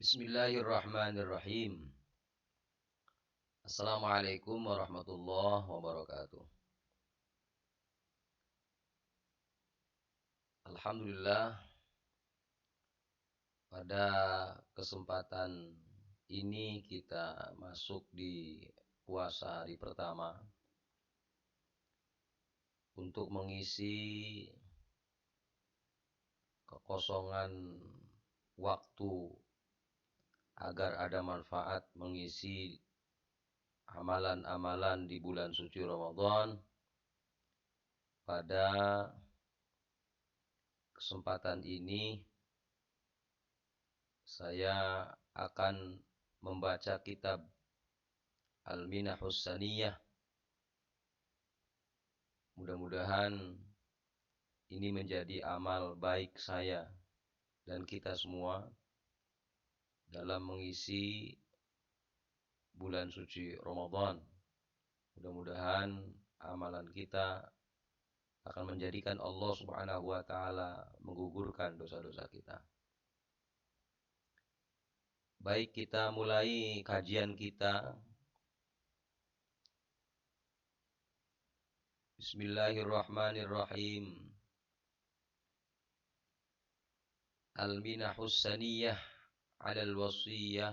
Bismillahirrahmanirrahim. Assalamualaikum warahmatullahi wabarakatuh. Alhamdulillah, pada kesempatan ini kita masuk di puasa hari pertama untuk mengisi kekosongan waktu agar ada manfaat mengisi amalan-amalan di bulan suci Ramadan. Pada kesempatan ini saya akan membaca kitab Al-Minahus Saniyah. Mudah-mudahan ini menjadi amal baik saya dan kita semua dalam mengisi bulan suci Ramadan. Mudah-mudahan amalan kita akan menjadikan Allah Subhanahu wa taala menggugurkan dosa-dosa kita. Baik, kita mulai kajian kita. Bismillahirrahmanirrahim. Al-Minahus Saniyah 'alal Wasiyah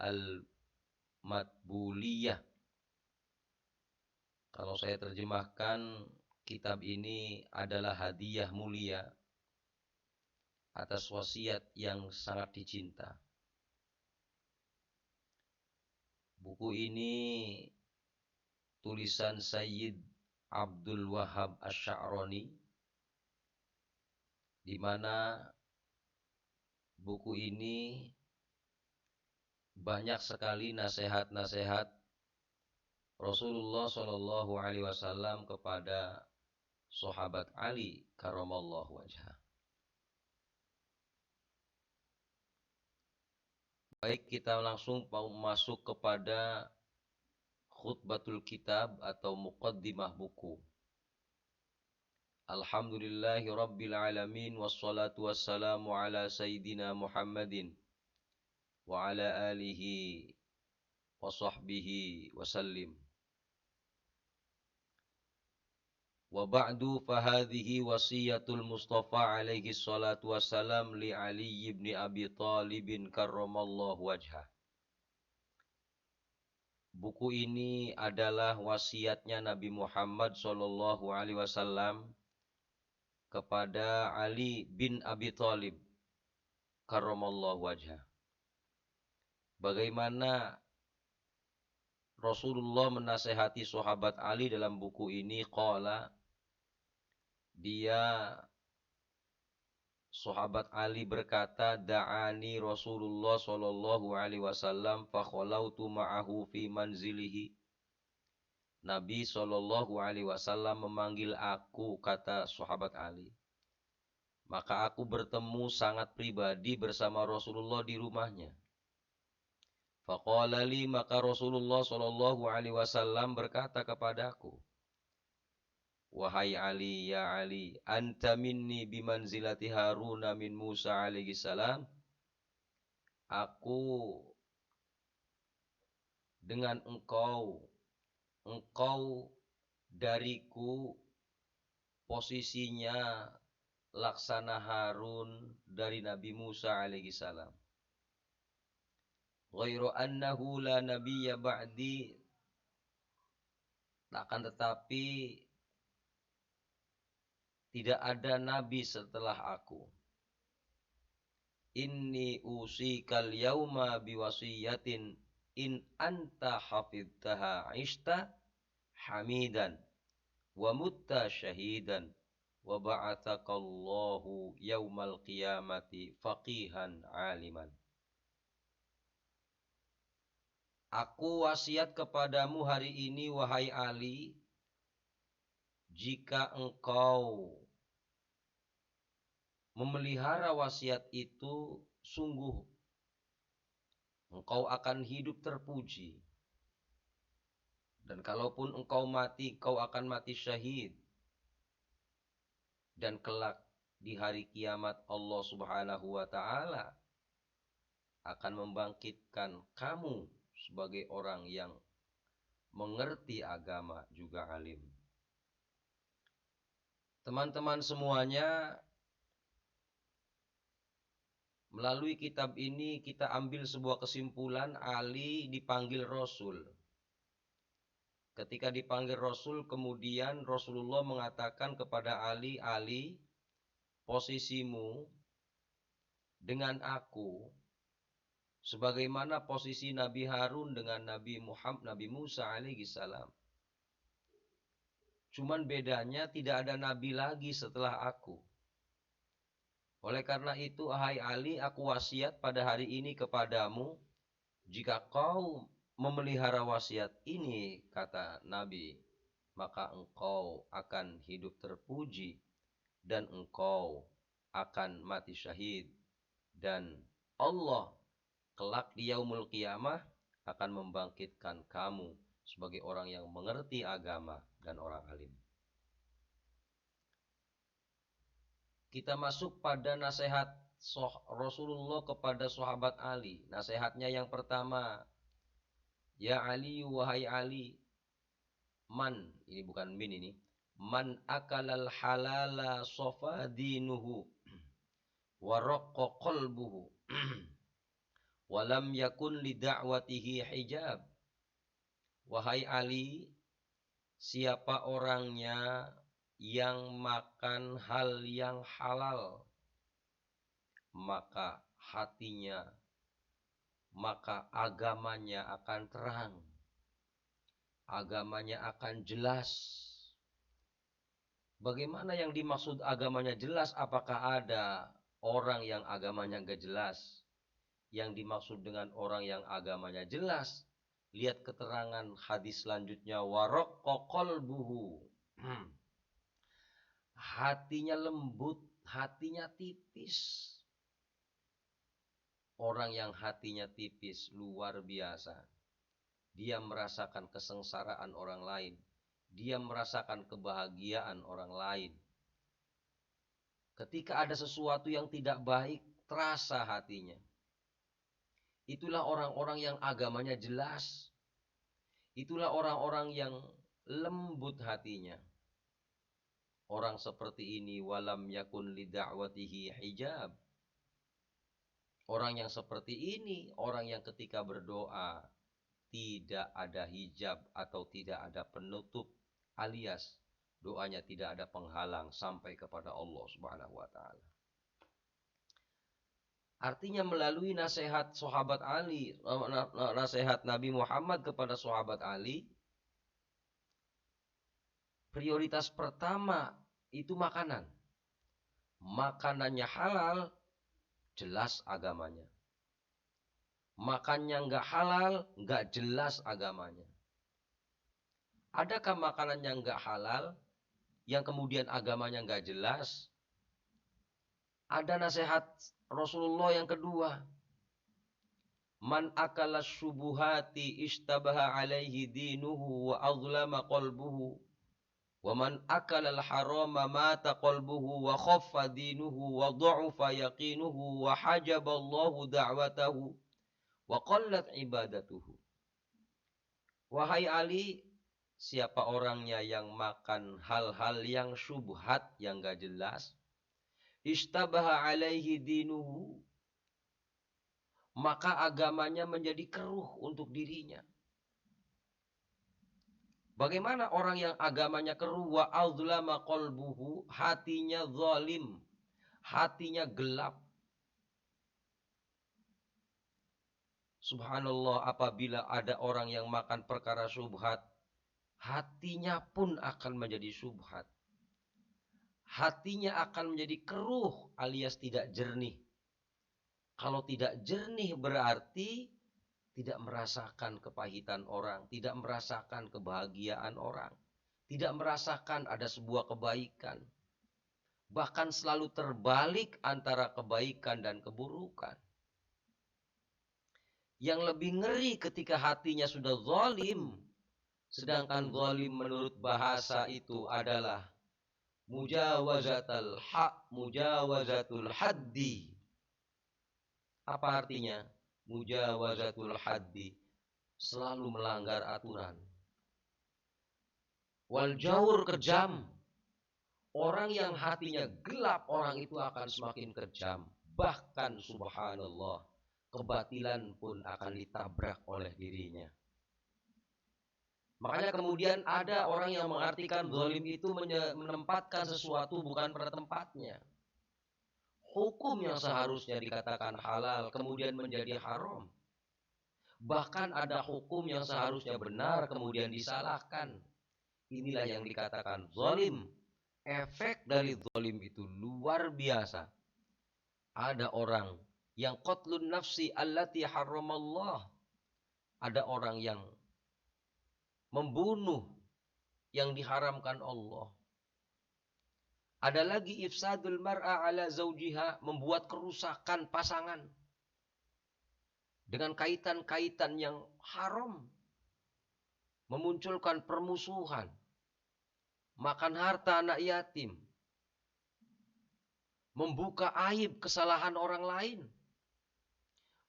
Al-Matbuliyah. Kalau saya terjemahkan, kitab ini adalah hadiah mulia atas wasiat yang sangat dicinta. Buku ini tulisan Sayyid Abdul Wahhab Asy-Sya'rani, di mana buku ini banyak sekali nasihat-nasihat Rasulullah Shallallahu Alaihi Wasallam kepada sahabat Ali karramallahu wajhah. Baik, kita langsung masuk kepada khutbatul kitab atau muqaddimah buku. Alhamdulillahi rabbil alamin, wassalatu wassalamu ala sayyidina Muhammadin wa ala alihi wa sahbihi wasallim. Wa ba'du, fahadhihi wasiyatul Mustafa alaihi salatu wassalam li Ali ibn Abi Talibin karramallahu wajhah. Buku ini adalah wasiatnya Nabi Muhammad sallallahu alaihi wasallam kepada Ali bin Abi Thalib karramallahu wajhah. Bagaimana Rasulullah menasehati sahabat Ali dalam buku ini? Qala, sahabat Ali berkata, da'ani Rasulullah sallallahu alaihi wasallam fa khalautu ma'ahu fi manzilihi. Nabi sallallahu alaihi wasallam memanggil aku, kata sahabat Ali. Maka aku bertemu sangat pribadi bersama Rasulullah di rumahnya. Faqala li, maka Rasulullah sallallahu alaihi wasallam berkata kepadaku, wahai Ali, ya Ali, anta minni bimanzilati Haruna min Musa alaihi salam. Aku dengan engkau dariku posisinya laksana Harun dari Nabi Musa alaihi salam. Ghairu annahu la nabiyya ba'di, akan tetapi tidak ada nabi setelah aku. Inni usikal yauma biwasiyatin in anta hafidtaha ishta hamidan wa mutta syahidan wa ba'athakallahu yaumal qiyamati faqihan aliman. Aku wasiat kepadamu hari ini, wahai Ali, jika engkau memelihara wasiat itu, sungguh engkau akan hidup terpuji. Dan kalaupun engkau mati, engkau akan mati syahid. Dan kelak di hari kiamat Allah Subhanahu wa taala akan membangkitkan kamu sebagai orang yang mengerti agama juga alim. Teman-teman semuanya, melalui kitab ini kita ambil sebuah kesimpulan, Ali dipanggil Rasul. Ketika dipanggil Rasul, kemudian Rasulullah mengatakan kepada Ali, Ali, posisimu dengan aku sebagaimana posisi Nabi Harun dengan Nabi Musa alaihi salam. Cuman bedanya tidak ada nabi lagi setelah aku. Oleh karena itu, hai Ali, aku wasiat pada hari ini kepadamu, jika kau memelihara wasiat ini, kata Nabi, maka engkau akan hidup terpuji dan engkau akan mati syahid. Dan Allah kelak di yaumul qiyamah akan membangkitkan kamu sebagai orang yang mengerti agama dan orang alim. Kita masuk pada nasihat Rasulullah kepada sahabat Ali. Nasihatnya yang pertama, ya Ali, wahai Ali, man, ini bukan min ini, man akalal halala sofa dinuhu wa raqqa qalbuhu walam yakun li da'watihi hijab. Wahai Ali, siapa orangnya yang makan hal yang halal, maka hatinya, maka agamanya akan terang, agamanya akan jelas. Bagaimana yang dimaksud agamanya jelas? Apakah ada orang yang agamanya enggak jelas? Yang dimaksud dengan orang yang agamanya jelas, lihat keterangan hadis selanjutnya, waraqqa qalbuhu. Hatinya lembut, hatinya tipis. Orang yang hatinya tipis luar biasa. Dia merasakan kesengsaraan orang lain. Dia merasakan kebahagiaan orang lain. Ketika ada sesuatu yang tidak baik, terasa hatinya. Itulah orang-orang yang agamanya jelas. Itulah orang-orang yang lembut hatinya. Orang seperti ini walam yakun li da'watihi hijab. Orang yang seperti ini, orang yang ketika berdoa tidak ada hijab atau tidak ada penutup, alias doanya tidak ada penghalang sampai kepada Allah Subhanahu wa taala. Artinya melalui nasihat sahabat Ali, nasihat Nabi Muhammad kepada sahabat Ali, prioritas pertama itu makanan. Makanannya halal, jelas agamanya. Makannya nggak halal, nggak jelas agamanya. Adakah makanan yang nggak halal, yang kemudian agamanya nggak jelas? Ada nasihat Rasulullah yang kedua. Man akala syubuhati ishtabaha alaihi dinuhu wa azlama qalbuhu. Wa man akala al-harama mata qalbuhu wa khaffa dinuhu wa dha'ufa yaqinuhu wa hajaballahu da'watahu wa qallat ibadatuhu. Wahai Ali, siapa orangnya yang makan hal-hal yang syubhat, yang gak jelas, ishtabaha alaihi dinuhu, maka agamanya menjadi keruh untuk dirinya. Bagaimana orang yang agamanya keruh, wa azlama qalbuhu, hatinya zalim, hatinya gelap. Subhanallah, apabila ada orang yang makan perkara syubhat, hatinya pun akan menjadi syubhat. Hatinya akan menjadi keruh alias tidak jernih. Kalau tidak jernih berarti tidak merasakan kepahitan orang, tidak merasakan kebahagiaan orang, tidak merasakan ada sebuah kebaikan. Bahkan selalu terbalik antara kebaikan dan keburukan. Yang lebih ngeri ketika hatinya sudah zalim. Sedangkan zalim menurut bahasa itu adalah mujawazatul haddi. Apa artinya? mujawazatul haddi, selalu melanggar aturan. Wal jawur, kejam. Orang yang hatinya gelap, orang itu akan semakin kejam. Bahkan subhanallah, kebatilan pun akan ditabrak oleh dirinya. Makanya kemudian ada orang yang mengartikan zalim itu menempatkan sesuatu bukan pada tempatnya. Hukum yang seharusnya dikatakan halal kemudian menjadi haram. Bahkan ada hukum yang seharusnya benar kemudian disalahkan. Inilah yang dikatakan zalim. Efek dari zalim itu luar biasa. Ada orang yang qatlun nafsi allati haramallah. Ada orang yang membunuh yang diharamkan Allah. Ada lagi ifsadul mar'a ala zaujiha, membuat kerusakan pasangan dengan kaitan-kaitan yang haram, memunculkan permusuhan, makan harta anak yatim, membuka aib kesalahan orang lain,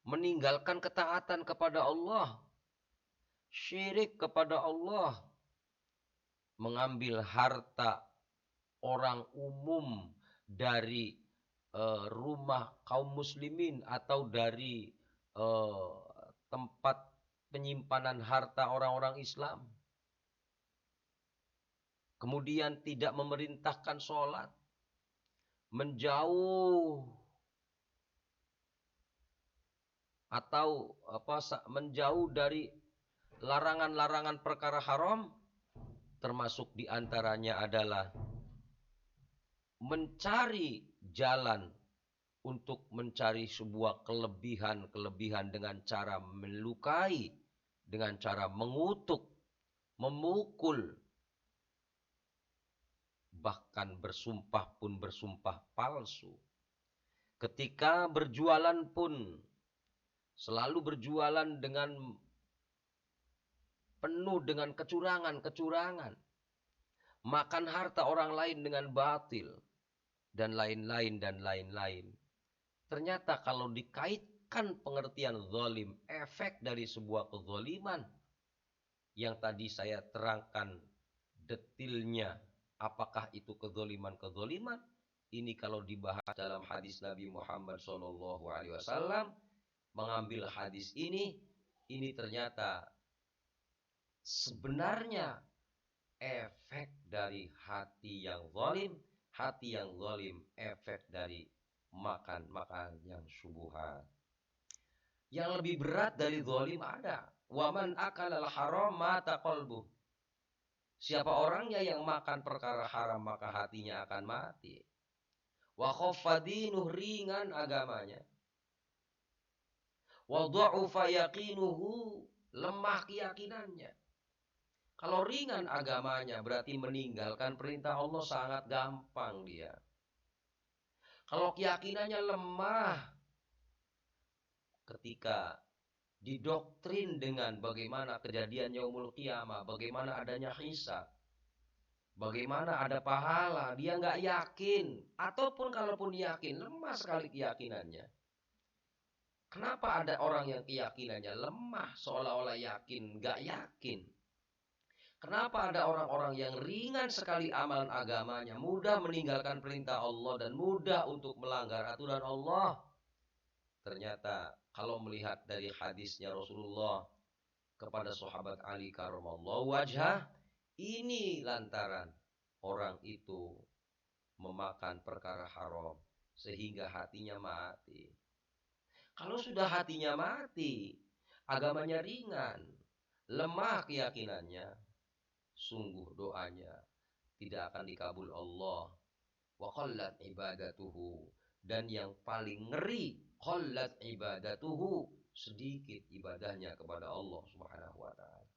meninggalkan ketaatan kepada Allah, syirik kepada Allah, mengambil harta orang umum dari rumah kaum muslimin atau dari tempat penyimpanan harta orang-orang Islam. Kemudian tidak memerintahkan sholat, menjauh atau menjauh dari larangan-larangan perkara haram, termasuk diantaranya adalah mencari jalan untuk mencari sebuah kelebihan dengan cara melukai, dengan cara mengutuk, memukul, bahkan bersumpah pun bersumpah palsu. Ketika berjualan pun selalu berjualan dengan penuh dengan kecurangan, makan harta orang lain dengan batil, dan lain-lain. Ternyata kalau dikaitkan pengertian zalim, efek dari sebuah kezaliman yang tadi saya terangkan detilnya, apakah itu kezaliman? Ini kalau dibahas dalam hadis Nabi Muhammad SAW, mengambil hadis ini ternyata sebenarnya efek dari hati yang zalim, efek dari makan yang syubhat. Yang lebih berat dari zalim ada. Waman akalal haram mata qalbuh. Siapa orangnya yang makan perkara haram maka hatinya akan mati. Wa khaffa dinuh, ringan agamanya. Wa dha'ufa yaqinuhu, lemah keyakinannya. Kalau ringan agamanya berarti meninggalkan perintah Allah sangat gampang dia. Kalau keyakinannya lemah, ketika didoktrin dengan bagaimana kejadian yaumul qiyamah, bagaimana adanya hisab, bagaimana ada pahala, dia nggak yakin. Ataupun kalaupun yakin, lemah sekali keyakinannya. Kenapa ada orang yang keyakinannya lemah, seolah-olah yakin, nggak yakin? Kenapa ada orang-orang yang ringan sekali amalan agamanya, mudah meninggalkan perintah Allah dan mudah untuk melanggar aturan Allah? Ternyata kalau melihat dari hadisnya Rasulullah kepada sahabat Ali karramallahu wajhah, ini lantaran orang itu memakan perkara haram sehingga hatinya mati. Kalau sudah hatinya mati, agamanya ringan, lemah keyakinannya, sungguh doanya tidak akan dikabul Allah. Wa qallat ibadatuhu, dan yang paling ngeri, qallat ibadatuhu, sedikit ibadahnya kepada Allah Subhanahu wa taala.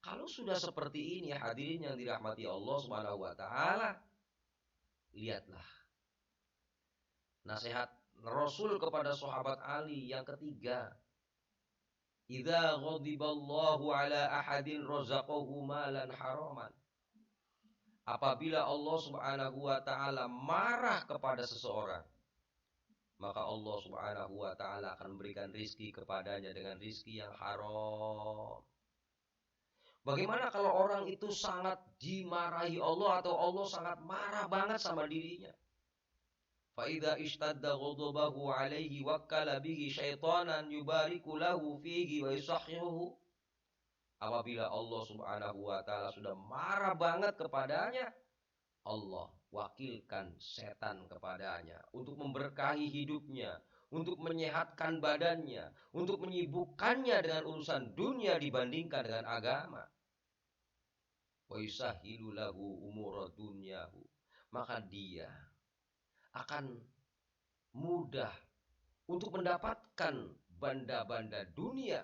Kalau sudah seperti ini hadirin yang dirahmati Allah Subhanahu wa taala, lihatlah nasihat Rasul kepada sahabat Ali yang ketiga. Idza ghadiballahu ala ahadin razaqahu malan haraman. Apabila Allah Subhanahu wa taala marah kepada seseorang, maka Allah Subhanahu wa ta'ala akan memberikan rizki kepadanya dengan rizki yang haram. Bagaimana kalau orang itu sangat dimarahi Allah atau Allah sangat marah banget sama dirinya? Fa'idha ishtadda ghadabahu alaihi wakkala bihi syaitanan yubariku lahu fihi wa yusakhiruhu. Apabila Allah Subhanahu wa ta'ala sudah marah banget kepadanya, Allah wakilkan setan kepadanya untuk memberkahi hidupnya, untuk menyehatkan badannya, untuk menyibukkannya dengan urusan dunia dibandingkan dengan agama. Wa yusahilu lahu umura dunyahu. Maka dia akan mudah untuk mendapatkan banda-banda dunia.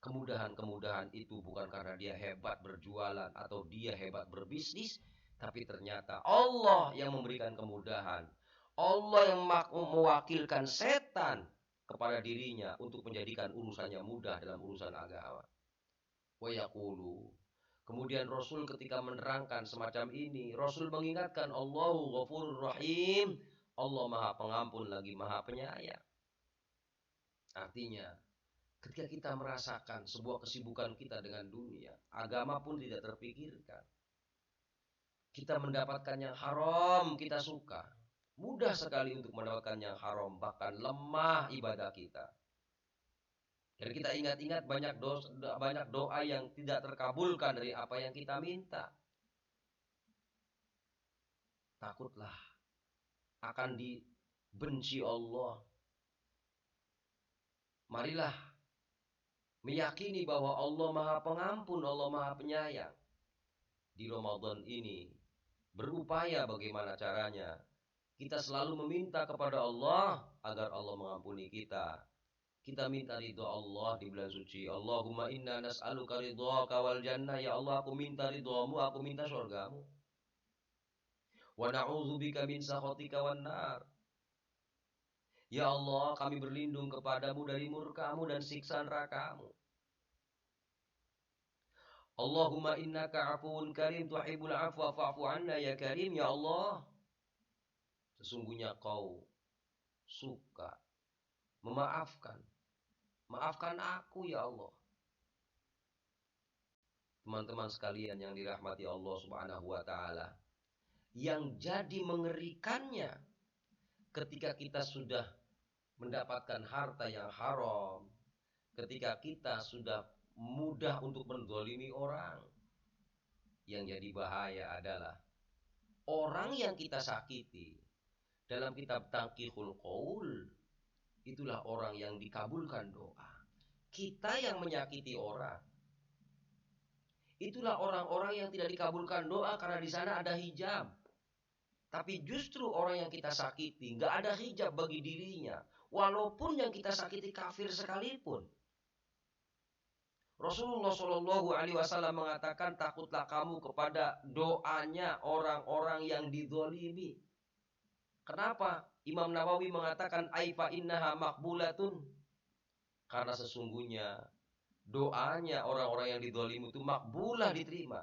Kemudahan-kemudahan itu bukan karena dia hebat berjualan atau dia hebat berbisnis, tapi ternyata Allah yang memberikan kemudahan. Allah yang mewakilkan setan kepada dirinya untuk menjadikan urusannya mudah dalam urusan agama. Wa yaqulu. Kemudian Rasul ketika menerangkan semacam ini, Rasul mengingatkan Allahu Ghafurur Rahim. Allah Maha Pengampun lagi Maha Penyayang. Artinya, ketika kita merasakan sebuah kesibukan kita dengan dunia, agama pun tidak terpikirkan. Kita mendapatkan yang haram, kita suka. Mudah sekali untuk mendapatkan yang haram, bahkan lemah ibadah kita. Dan kita ingat-ingat banyak doa yang tidak terkabulkan dari apa yang kita minta. Takutlah akan dibenci Allah. Marilah meyakini bahwa Allah Maha Pengampun, Allah Maha Penyayang. Di Ramadan ini berupaya bagaimana caranya kita selalu meminta kepada Allah agar Allah mengampuni kita. Kita minta ridha Allah di bulan suci. Allahumma inna nas'aluka ridhaka wal jannah. Ya Allah, aku minta ridhamu, aku minta surgamu. Wa na'udzubika min sakhatika wan nar. Ya Allah, kami berlindung kepadamu dari murkamu dan siksa nerakamu. Allahumma innaka afuwun karim tuhibbul afwa fa'fu anna ya karim. Ya Allah, sesungguhnya kau suka memaafkan. Maafkan aku ya Allah. Teman-teman sekalian yang dirahmati Allah Subhanahu wa ta'ala, yang jadi mengerikannya ketika kita sudah mendapatkan harta yang haram, ketika kita sudah mudah untuk menzalimi orang, yang jadi bahaya adalah orang yang kita sakiti. Dalam kitab Taqihul Qaul, itulah orang yang dikabulkan doa. Kita yang menyakiti orang, itulah orang-orang yang tidak dikabulkan doa karena di sana ada hijab. Tapi justru orang yang kita sakiti nggak ada hijab bagi dirinya, walaupun yang kita sakiti kafir sekalipun. Rasulullah Shallallahu Alaihi Wasallam mengatakan, takutlah kamu kepada doanya orang-orang yang dizalimi. Kenapa? Imam Nawawi mengatakan aifa innaha makbulatun. Karena sesungguhnya doanya orang-orang yang dizalimi itu makbulah, diterima.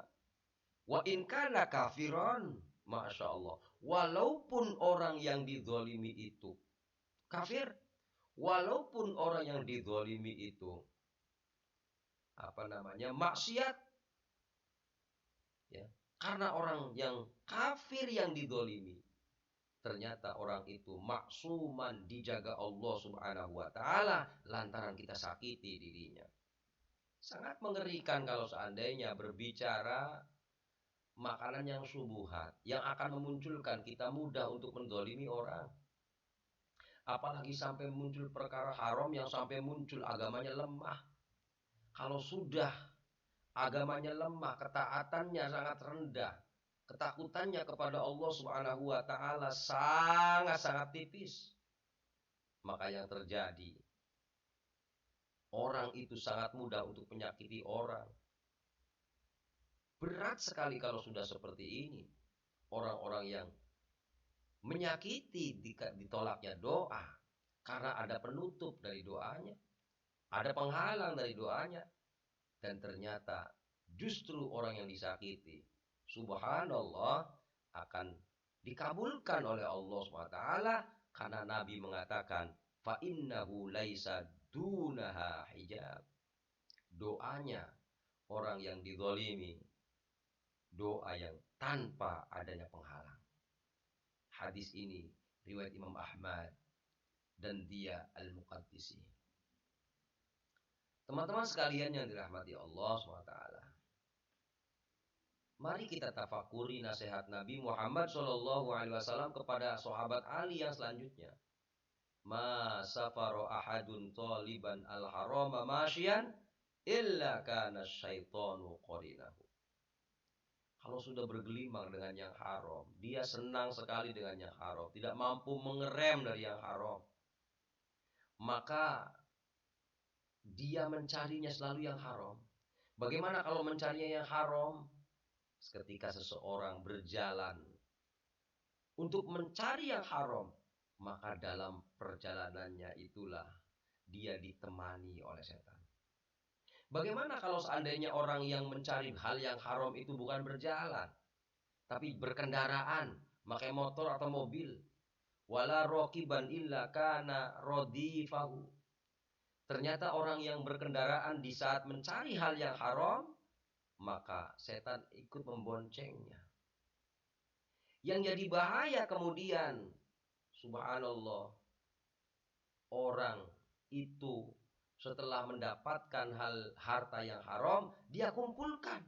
Wa in kana kafiron, masya Allah. Walaupun orang yang dizalimi itu kafir, walaupun orang yang dizalimi itu maksiat, ya, karena orang yang kafir yang dizalimi, ternyata orang itu maksuman, dijaga Allah Subhanahu wa ta'ala lantaran kita sakiti dirinya. Sangat mengerikan kalau seandainya berbicara makanan yang syubhat, yang akan memunculkan kita mudah untuk menzalimi orang. Apalagi sampai muncul perkara haram yang sampai muncul agamanya lemah. Kalau sudah agamanya lemah, ketaatannya sangat rendah, ketakutannya kepada Allah Subhanahu wa ta'ala sangat-sangat tipis, maka yang terjadi, orang itu sangat mudah untuk menyakiti orang. Berat sekali kalau sudah seperti ini. Orang-orang yang menyakiti ditolaknya doa karena ada penutup dari doanya, ada penghalang dari doanya, dan ternyata justru orang yang disakiti, subhanallah, akan dikabulkan oleh Allah SWT Karena Nabi mengatakan, fa innahu laisa dunaha hijab. Doanya orang yang dizalimi, doa yang tanpa adanya penghalang. Hadis ini riwayat Imam Ahmad dan dia Al-Muqaddisi. Teman-teman sekalian yang dirahmati Allah SWT, mari kita tafakuri nasihat Nabi Muhammad SAW kepada sahabat Ali yang selanjutnya. Ma safaro ahadun taliban al-harama masyian illa kana syaitanu qarinahu. Kalau sudah bergelimang dengan yang haram, dia senang sekali dengan yang haram, tidak mampu mengerem dari yang haram, maka dia mencarinya selalu yang haram. Bagaimana kalau mencarinya yang haram? Ketika seseorang berjalan untuk mencari yang haram, maka dalam perjalanannya itulah dia ditemani oleh setan. Bagaimana kalau seandainya orang yang mencari hal yang haram itu bukan berjalan, tapi berkendaraan, pakai motor atau mobil? Wala rokiban illa kana rodifahu. Ternyata orang yang berkendaraan di saat mencari hal yang haram, maka setan ikut memboncengnya. Yang jadi bahaya kemudian, subhanallah, orang itu setelah mendapatkan harta yang haram, dia kumpulkan.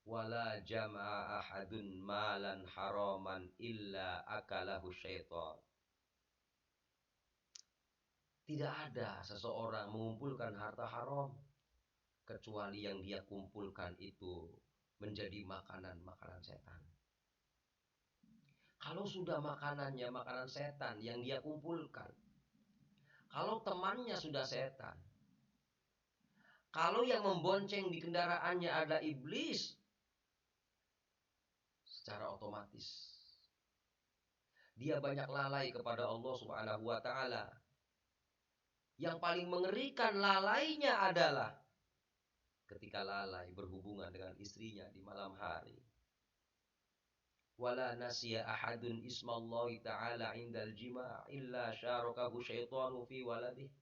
Wala jama'a ahadun malan haraman illa akalahu syaitan. Tidak ada seseorang mengumpulkan harta haram kecuali yang dia kumpulkan itu menjadi makanan-makanan setan. Kalau sudah makanannya makanan setan yang dia kumpulkan, kalau temannya sudah setan, kalau yang membonceng di kendaraannya ada iblis, secara otomatis dia banyak lalai kepada Allah Subhanahu wa taala. Yang paling mengerikan lalainya adalah ketika lalai berhubungan dengan istrinya di malam hari. Wala nasiya ahadun ismallahi ta'ala indal jima' illa syarakahu syaitanu fi waladih.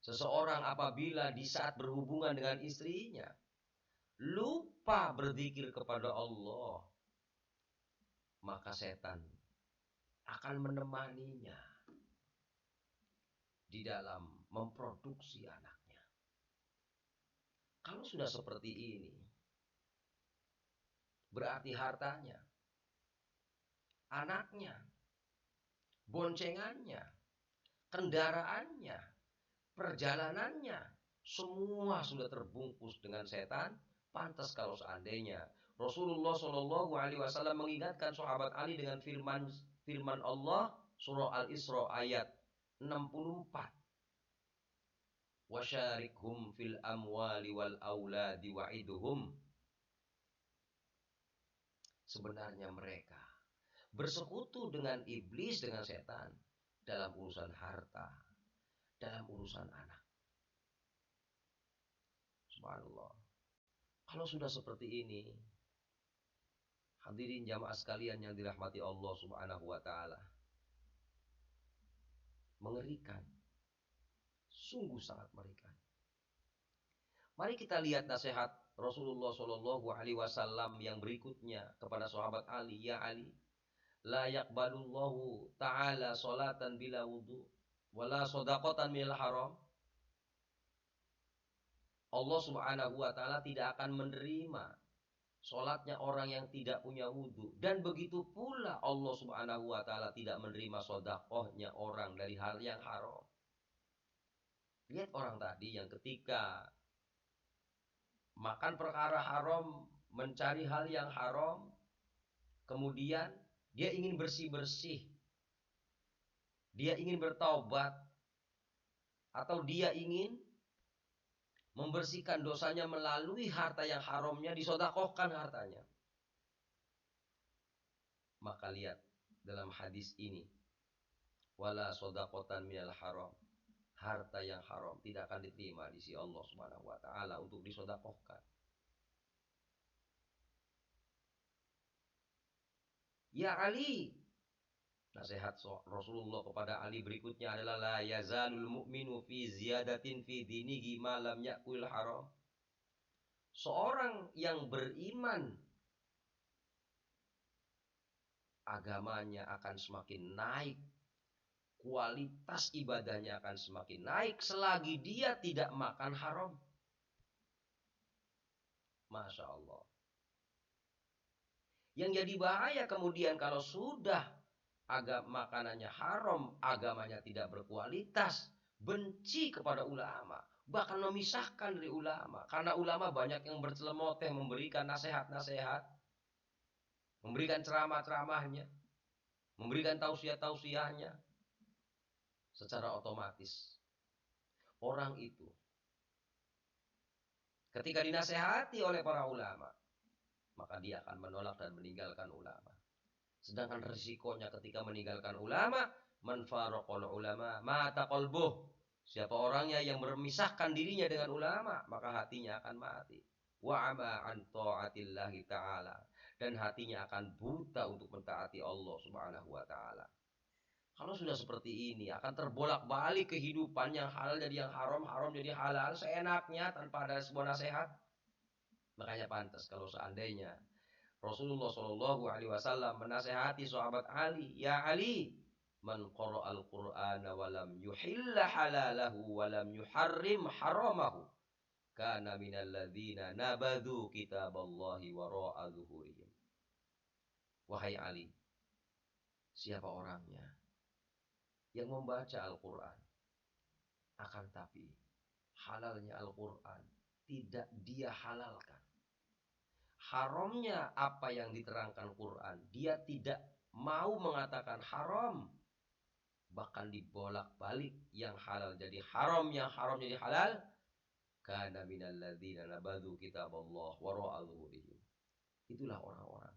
Seseorang apabila di saat berhubungan dengan istrinya lupa berzikir kepada Allah, maka setan akan menemaninya di dalam memproduksi anaknya. Kalau sudah seperti ini, berarti hartanya, anaknya, boncengannya, kendaraannya, perjalanannya, semua sudah terbungkus dengan setan. Pantas kalau seandainya Rasulullah Shallallahu Alaihi Wasallam mengingatkan sahabat Ali dengan firman Allah surah Al-Isra ayat 64. Wasyarikhum fil amwali wal auladi wa'iduhum. Sebenarnya mereka bersekutu dengan iblis, dengan setan dalam urusan harta, dalam urusan anak. Subhanallah. Kalau sudah seperti ini, hadirin jamaah sekalian yang dirahmati Allah Subhanahu wa taala, mengerikan. Sungguh sangat mengerikan. Mari kita lihat nasihat Rasulullah Shallallahu Alaihi Wasallam yang berikutnya kepada sahabat Ali. Ya Ali, la yaqbalullahu ta'ala salatan bila wudu wala sodaqatan minal haram. Allah Subhanahu wa taala tidak akan menerima salatnya orang yang tidak punya wudu, dan begitu pula Allah Subhanahu wa taala tidak menerima sedekahnya orang dari hal yang haram. Lihat orang tadi yang ketika makan perkara haram, mencari hal yang haram, kemudian dia ingin bersih-bersih, dia ingin bertaubat, atau dia ingin membersihkan dosanya melalui harta yang haramnya, disedekahkan hartanya. Maka lihat dalam hadis ini, wala sedaqatan minal haram. Harta yang haram tidak akan diterima di sisi Allah Subhanahu wa taala untuk disedekahkan. Ya Ali, Nasihat Rasulullah kepada Ali berikutnya adalah la yazalul mu'minu fi ziyadatin fi dinihi ma lam ya'kul haram. Seorang yang beriman agamanya akan semakin naik, kualitas ibadahnya akan semakin naik selagi dia tidak makan haram. Masya Allah. Yang jadi bahaya kemudian kalau sudah makanannya haram, agamanya tidak berkualitas, benci kepada ulama, bahkan memisahkan dari ulama. Karena ulama banyak yang bercelemoteh memberikan nasihat-nasihat, memberikan ceramah-ceramahnya, memberikan tausiah-tausiahnya. Secara otomatis orang itu ketika dinasehati oleh para ulama, maka dia akan menolak dan meninggalkan ulama. Sedangkan risikonya ketika meninggalkan ulama, man faraqal ulama mata qalbuh. Siapa orangnya yang memisahkan dirinya dengan ulama, maka hatinya akan mati. Wa ama an taatillahi ta'ala, dan hatinya akan buta untuk mentaati Allah Subhanahu wa taala. Kalau sudah seperti ini, akan terbolak-balik kehidupan, yang halal jadi yang haram, haram jadi halal seenaknya tanpa ada sebuah nasihat. Makanya pantas kalau seandainya Rasulullah Shallallahu Alaihi Wasallam menasehati sahabat Ali, ya Ali, man qara'al Qur'ana walam yuhilla halalahu walam yuharrim haramahu, kana minal ladzina nabadhu kitaballahi wara'a zuhurihim. Wahai Ali, siapa orangnya yang membaca Al-Quran, akan tapi halalnya Al-Quran tidak dia halalkan, haramnya apa yang diterangkan Quran dia tidak mau mengatakan haram, bahkan dibolak-balik, yang halal jadi haram, yang haram jadi halal, kana minal ladzina nabadhu kitaballah wara'a zuhurihim. Itulah orang-orang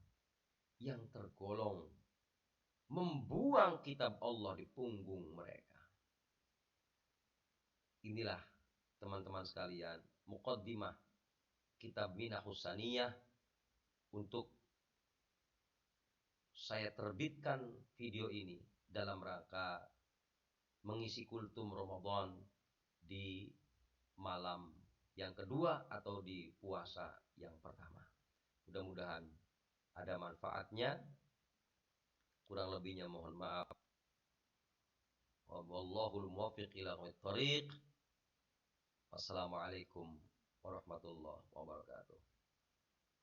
yang tergolong membuang kitab Allah di punggung mereka. Inilah teman-teman sekalian muqaddimah kitab Minahus Saniyah. Untuk saya terbitkan video ini dalam rangka mengisi kultum Ramadan di malam yang kedua atau di puasa yang pertama. Mudah-mudahan ada manfaatnya. Kurang lebihnya mohon maaf. Wallahul muwaffiq ila thoriq. Wassalamualaikum warahmatullahi wabarakatuh.